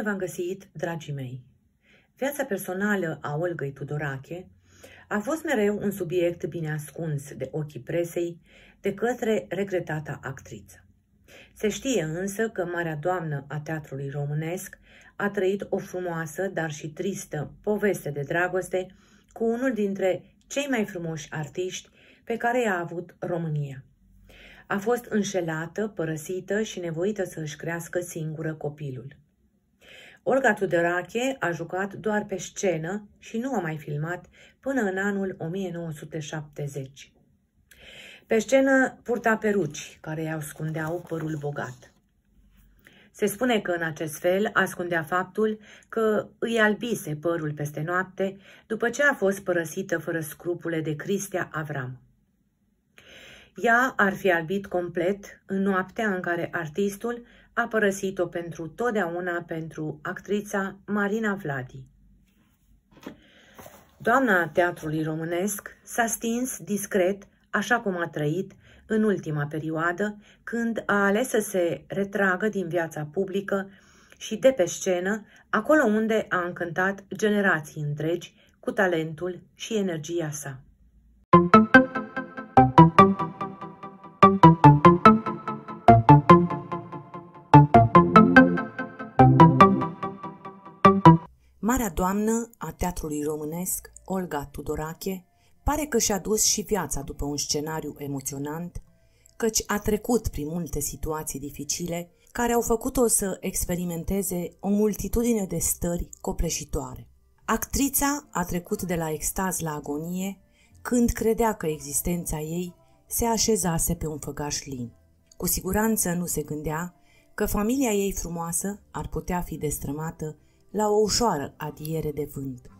v-am găsit, dragii mei! Viața personală a Olgăi Tudorache a fost mereu un subiect bine ascuns de ochii presei de către regretata actriță. Se știe însă că Marea Doamnă a teatrului românesc a trăit o frumoasă, dar și tristă poveste de dragoste cu unul dintre cei mai frumoși artiști pe care i-a avut România. A fost înșelată, părăsită și nevoită să își crească singură copilul. Olga Tudorache a jucat doar pe scenă și nu a mai filmat până în anul 1970. Pe scenă purta peruci care îi ascundeau părul bogat. Se spune că în acest fel ascundea faptul că îi albise părul peste noapte după ce a fost părăsită fără scrupule de Cristea Avram. Ea ar fi albit complet în noaptea în care artistul a părăsit-o pentru totdeauna pentru actrița Marina Vladi. Doamna teatrului românesc s-a stins discret, așa cum a trăit în ultima perioadă, când a ales să se retragă din viața publică și de pe scenă, acolo unde a încântat generații întregi cu talentul și energia sa. Marea Doamnă a teatrului românesc, Olga Tudorache, pare că și-a dus și viața după un scenariu emoționant, căci a trecut prin multe situații dificile care au făcut-o să experimenteze o multitudine de stări copleșitoare. Actrița a trecut de la extaz la agonie când credea că existența ei se așezase pe un făgaș lin. Cu siguranță nu se gândea că familia ei frumoasă ar putea fi destrămată la o ușoară adiere de vânt.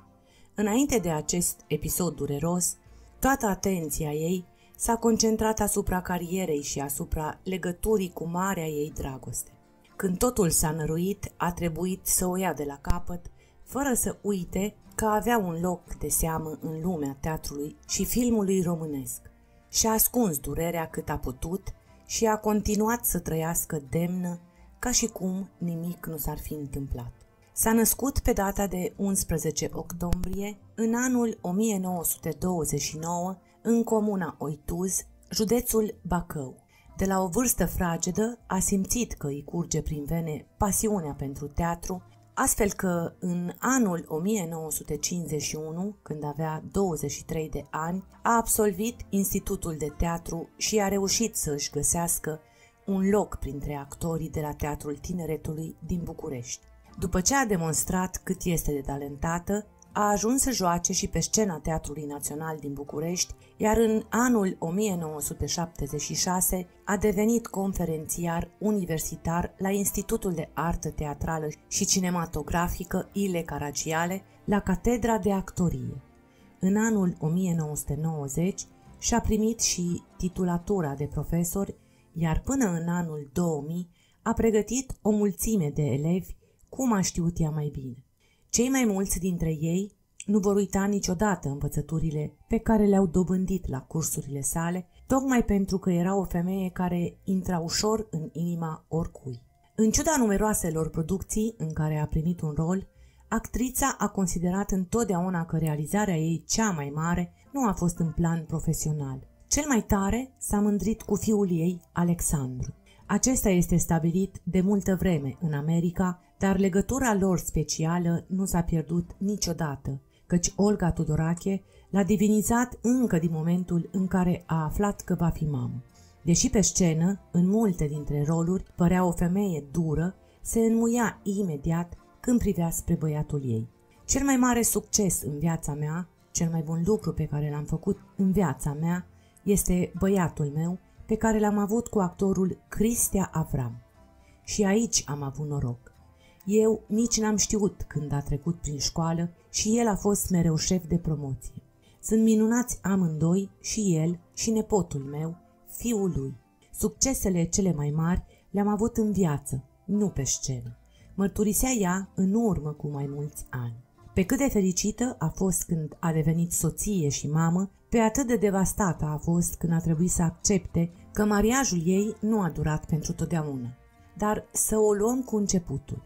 Înainte de acest episod dureros, toată atenția ei s-a concentrat asupra carierei și asupra legăturii cu marea ei dragoste. Când totul s-a năruit, a trebuit să o ia de la capăt, fără să uite că avea un loc de seamă în lumea teatrului și filmului românesc. Și-a ascuns durerea cât a putut și a continuat să trăiască demnă, ca și cum nimic nu s-ar fi întâmplat. S-a născut pe data de 11 octombrie, în anul 1929, în comuna Oituz, județul Bacău. De la o vârstă fragedă a simțit că îi curge prin vene pasiunea pentru teatru, astfel că în anul 1951, când avea 23 de ani, a absolvit Institutul de Teatru și a reușit să își găsească un loc printre actorii de la Teatrul Tineretului din București. După ce a demonstrat cât este de talentată, a ajuns să joace și pe scena Teatrului Național din București, iar în anul 1976 a devenit conferențiar universitar la Institutul de Artă Teatrală și Cinematografică Ile Caragiale, la Catedra de Actorie. În anul 1990 și-a primit și titulatura de profesor, iar până în anul 2000 a pregătit o mulțime de elevi, cum a știut ea mai bine. Cei mai mulți dintre ei nu vor uita niciodată învățăturile pe care le-au dobândit la cursurile sale, tocmai pentru că era o femeie care intra ușor în inima oricui. În ciuda numeroaselor producții în care a primit un rol, actrița a considerat întotdeauna că realizarea ei cea mai mare nu a fost în plan profesional. Cel mai tare s-a mândrit cu fiul ei, Alexandru. Acesta este stabilit de multă vreme în America, dar legătura lor specială nu s-a pierdut niciodată, căci Olga Tudorache l-a divinizat încă din momentul în care a aflat că va fi mamă. Deși pe scenă, în multe dintre roluri, părea o femeie dură, se înmuia imediat când privea spre băiatul ei. Cel mai mare succes în viața mea, cel mai bun lucru pe care l-am făcut în viața mea, este băiatul meu, pe care l-am avut cu actorul Cristea Avram. Și aici am avut noroc. Eu nici n-am știut când a trecut prin școală și el a fost mereu șef de promoție. Sunt minunați amândoi, și el și nepotul meu, fiul lui. Succesele cele mai mari le-am avut în viață, nu pe scenă. Mărturisea ea în urmă cu mai mulți ani. Pe cât de fericită a fost când a devenit soție și mamă, pe atât de devastată a fost când a trebuit să accepte că mariajul ei nu a durat pentru totdeauna. Dar să o luăm cu începutul.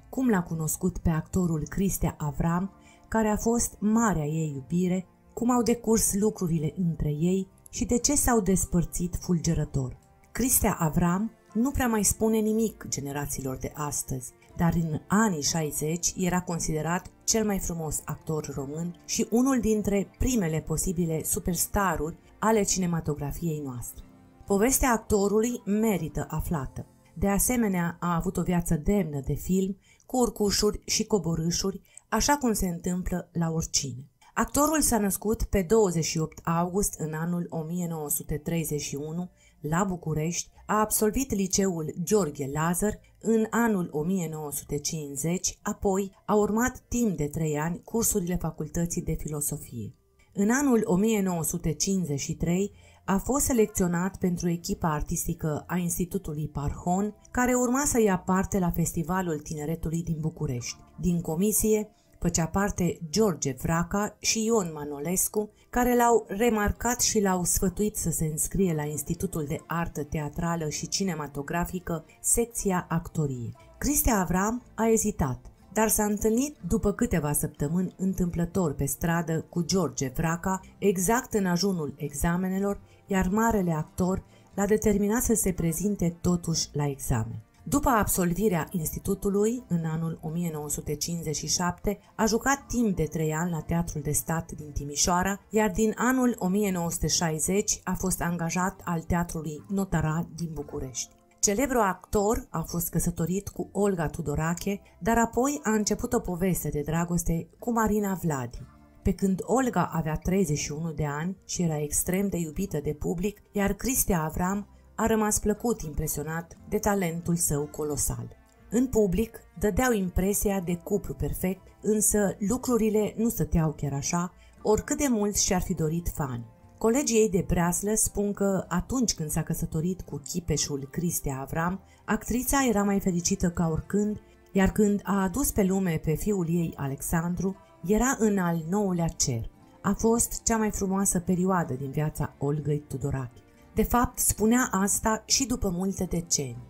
cum l-a cunoscut pe actorul Cristea Avram, care a fost marea ei iubire, cum au decurs lucrurile între ei și de ce s-au despărțit fulgerător. Cristea Avram nu prea mai spune nimic generațiilor de astăzi, dar în anii 60 era considerat cel mai frumos actor român și unul dintre primele posibile superstaruri ale cinematografiei noastre. Povestea actorului merită aflată. De asemenea, a avut o viață demnă de film, cu urcușuri și coborâșuri, așa cum se întâmplă la oricine. Actorul s-a născut pe 28 august în anul 1931 la București, a absolvit liceul Gheorghe Lazar în anul 1950, apoi a urmat timp de 3 ani cursurile Facultății de Filosofie. În anul 1953 a fost selecționat pentru echipa artistică a Institutului Parhon, care urma să ia parte la Festivalul Tineretului din București. Din comisie făcea parte George Vraca și Ion Manolescu, care l-au remarcat și l-au sfătuit să se înscrie la Institutul de Artă Teatrală și Cinematografică, secția Actorie. Cristea Avram a ezitat, dar s-a întâlnit după câteva săptămâni întâmplător pe stradă cu George Vraca, exact în ajunul examenelor, iar marele actor l-a determinat să se prezinte totuși la examen. După absolvirea institutului, în anul 1957, a jucat timp de 3 ani la Teatrul de Stat din Timișoara, iar din anul 1960 a fost angajat al Teatrului Notara din București. Celebrul actor a fost căsătorit cu Olga Tudorache, dar apoi a început o poveste de dragoste cu Marina Vladi. Pe când Olga avea 31 de ani și era extrem de iubită de public, iar Cristea Avram a rămas plăcut impresionat de talentul său colosal. În public dădeau impresia de cuplu perfect, însă lucrurile nu stăteau chiar așa, oricât de mult și-ar fi dorit fani. Colegii ei de breaslă spun că atunci când s-a căsătorit cu chipeșul Cristea Avram, actrița era mai fericită ca oricând, iar când a adus pe lume pe fiul ei Alexandru, era în al 9-lea cer. A fost cea mai frumoasă perioadă din viața Olgăi Tudorache. De fapt, spunea asta și după multe decenii.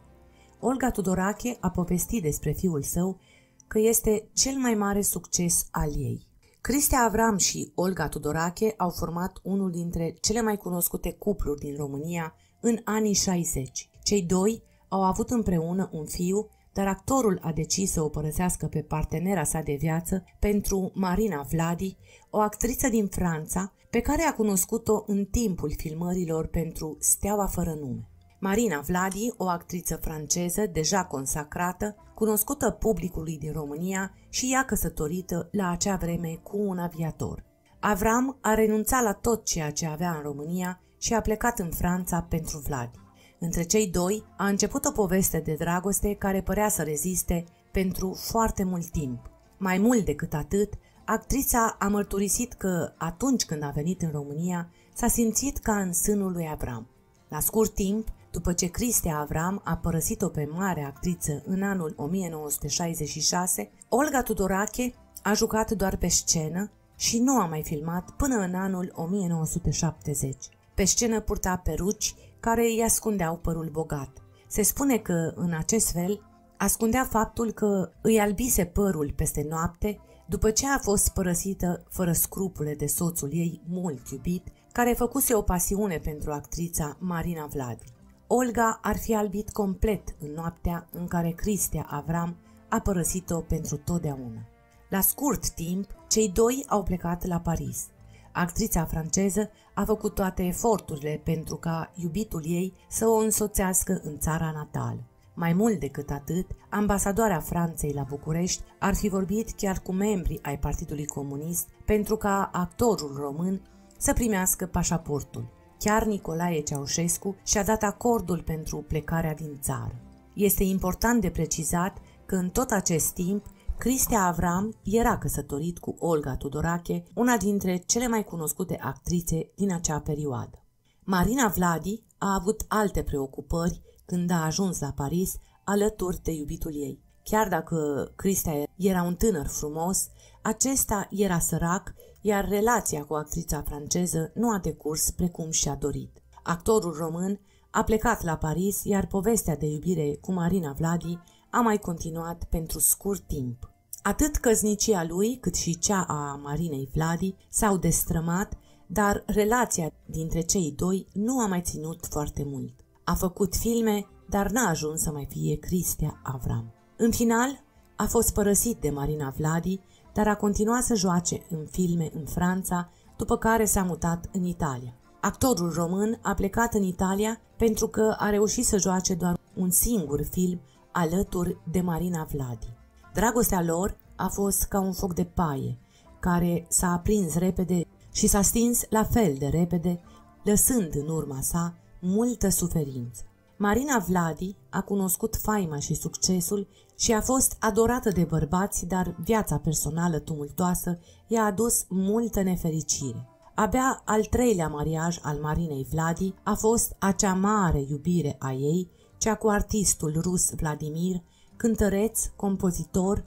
Olga Tudorache a povestit despre fiul său că este cel mai mare succes al ei. Cristea Avram și Olga Tudorache au format unul dintre cele mai cunoscute cupluri din România în anii 60. Cei doi au avut împreună un fiu, dar actorul a decis să o părăsească pe partenera sa de viață pentru Marina Vladi, o actriță din Franța, pe care a cunoscut-o în timpul filmărilor pentru Steaua fără nume. Marina Vladi, o actriță franceză deja consacrată, cunoscută publicului din România și ea căsătorită la acea vreme cu un aviator. Avram a renunțat la tot ceea ce avea în România și a plecat în Franța pentru Vladi. Între cei doi a început o poveste de dragoste care părea să reziste pentru foarte mult timp. Mai mult decât atât, actrița a mărturisit că atunci când a venit în România s-a simțit ca în sânul lui Avram. La scurt timp, după ce Cristea Avram a părăsit-o pe mare actriță în anul 1966, Olga Tudorache a jucat doar pe scenă și nu a mai filmat până în anul 1970. Pe scenă purta peruci care îi ascundeau părul bogat. Se spune că, în acest fel, ascundea faptul că îi albise părul peste noapte după ce a fost părăsită fără scrupule de soțul ei mult iubit, care făcuse o pasiune pentru actrița Marina Vladi. Olga ar fi albit complet în noaptea în care Cristea Avram a părăsit-o pentru totdeauna. La scurt timp, cei doi au plecat la Paris. Actrița franceză a făcut toate eforturile pentru ca iubitul ei să o însoțească în țara natală. Mai mult decât atât, ambasadoarea Franței la București ar fi vorbit chiar cu membrii ai Partidului Comunist pentru ca actorul român să primească pașaportul. Chiar Nicolae Ceaușescu și-a dat acordul pentru plecarea din țară. Este important de precizat că în tot acest timp, Cristea Avram era căsătorit cu Olga Tudorache, una dintre cele mai cunoscute actrițe din acea perioadă. Marina Vladi a avut alte preocupări când a ajuns la Paris alături de iubitul ei. Chiar dacă Cristea era un tânăr frumos, acesta era sărac, iar relația cu actrița franceză nu a decurs precum și-a dorit. Actorul român a plecat la Paris, iar povestea de iubire cu Marina Vladi a mai continuat pentru scurt timp. Atât căsnicia lui, cât și cea a Marinei Vladi s-au destrămat, dar relația dintre cei doi nu a mai ținut foarte mult. A făcut filme, dar n-a ajuns să mai fie Cristia Avram. În final, a fost părăsit de Marina Vladi, dar a continuat să joace în filme în Franța, după care s-a mutat în Italia. Actorul român a plecat în Italia pentru că a reușit să joace doar un singur film alături de Marina Vladi. Dragostea lor a fost ca un foc de paie, care s-a aprins repede și s-a stins la fel de repede, lăsând în urma sa multă suferință. Marina Vladi a cunoscut faima și succesul și a fost adorată de bărbați, dar viața personală tumultoasă i-a adus multă nefericire. Abia al treilea mariaj al Marinei Vladi a fost acea mare iubire a ei, cea cu artistul rus Vladimir, cântăreț, compozitor,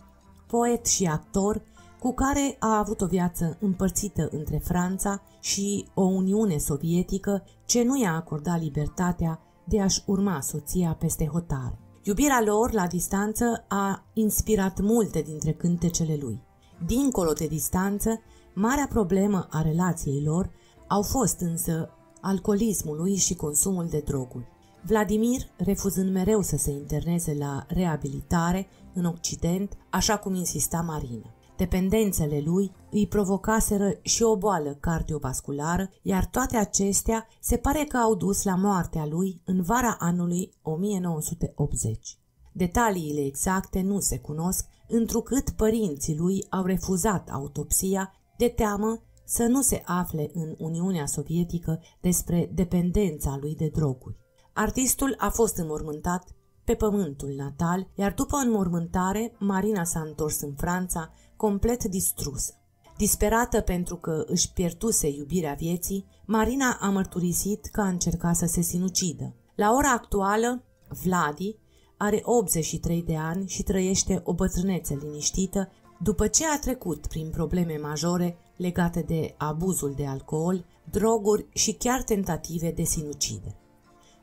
poet și actor, cu care a avut o viață împărțită între Franța și o Uniune Sovietică ce nu i-a acordat libertatea de a-și urma soția peste hotare. Iubirea lor la distanță a inspirat multe dintre cântecele lui. Dincolo de distanță, marea problemă a relației lor au fost însă alcoolismul lui și consumul de droguri. Vladimir, refuzând mereu să se interneze la reabilitare în Occident, așa cum insista Marina. Dependențele lui îi provocaseră și o boală cardiovasculară, iar toate acestea se pare că au dus la moartea lui în vara anului 1980. Detaliile exacte nu se cunosc, întrucât părinții lui au refuzat autopsia de teamă să nu se afle în Uniunea Sovietică despre dependența lui de droguri. Artistul a fost înmormântat pe pământul natal, iar după înmormântare, Marina s-a întors în Franța, complet distrusă. Disperată pentru că își pierduse iubirea vieții, Marina a mărturisit că a încercat să se sinucidă. La ora actuală, Vladi are 83 de ani și trăiește o bătrânețe liniștită după ce a trecut prin probleme majore legate de abuzul de alcool, droguri și chiar tentative de sinucidere.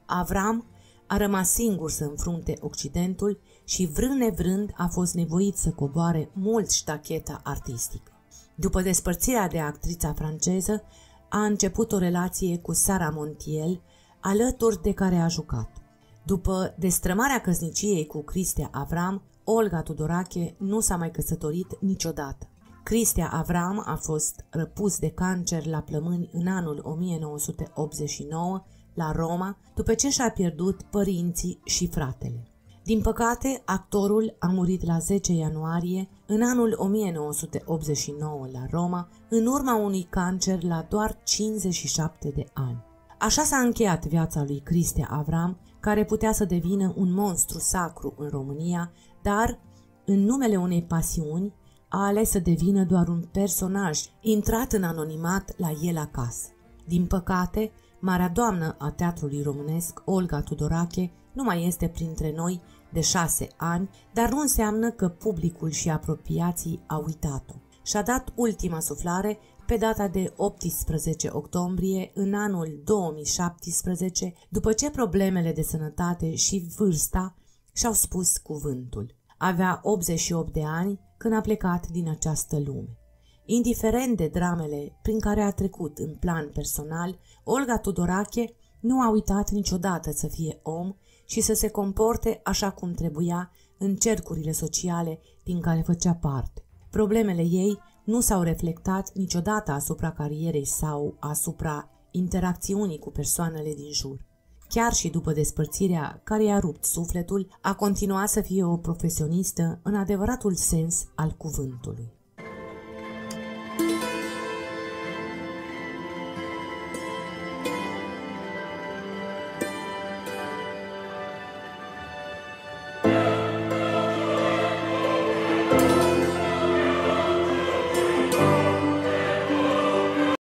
Avram a rămas singur să înfrunte Occidentul și vrând nevrând a fost nevoit să coboare mult ștacheta artistică. După despărțirea de actrița franceză, a început o relație cu Sara Montiel, alături de care a jucat. După destrămarea căsniciei cu Cristia Avram, Olga Tudorache nu s-a mai căsătorit niciodată. Cristia Avram a fost răpus de cancer la plămâni în anul 1989 la Roma, după ce și-a pierdut părinții și fratele. Din păcate, actorul a murit la 10 ianuarie în anul 1989 la Roma, în urma unui cancer la doar 57 de ani. Așa s-a încheiat viața lui Cristia Avram, care putea să devină un monstru sacru în România, dar, în numele unei pasiuni, a ales să devină doar un personaj intrat în anonimat la el acasă. Din păcate, marea doamnă a teatrului românesc, Olga Tudorache, nu mai este printre noi de 6 ani, dar nu înseamnă că publicul și apropiații au uitat-o. Și-a dat ultima suflare pe data de 18 octombrie în anul 2017, după ce problemele de sănătate și vârsta și-au spus cuvântul. Avea 88 de ani când a plecat din această lume. Indiferent de dramele prin care a trecut în plan personal, Olga Tudorache nu a uitat niciodată să fie om și să se comporte așa cum trebuia în cercurile sociale din care făcea parte. Problemele ei nu s-au reflectat niciodată asupra carierei sau asupra interacțiunii cu persoanele din jur. Chiar și după despărțirea care i-a rupt sufletul, a continuat să fie o profesionistă în adevăratul sens al cuvântului.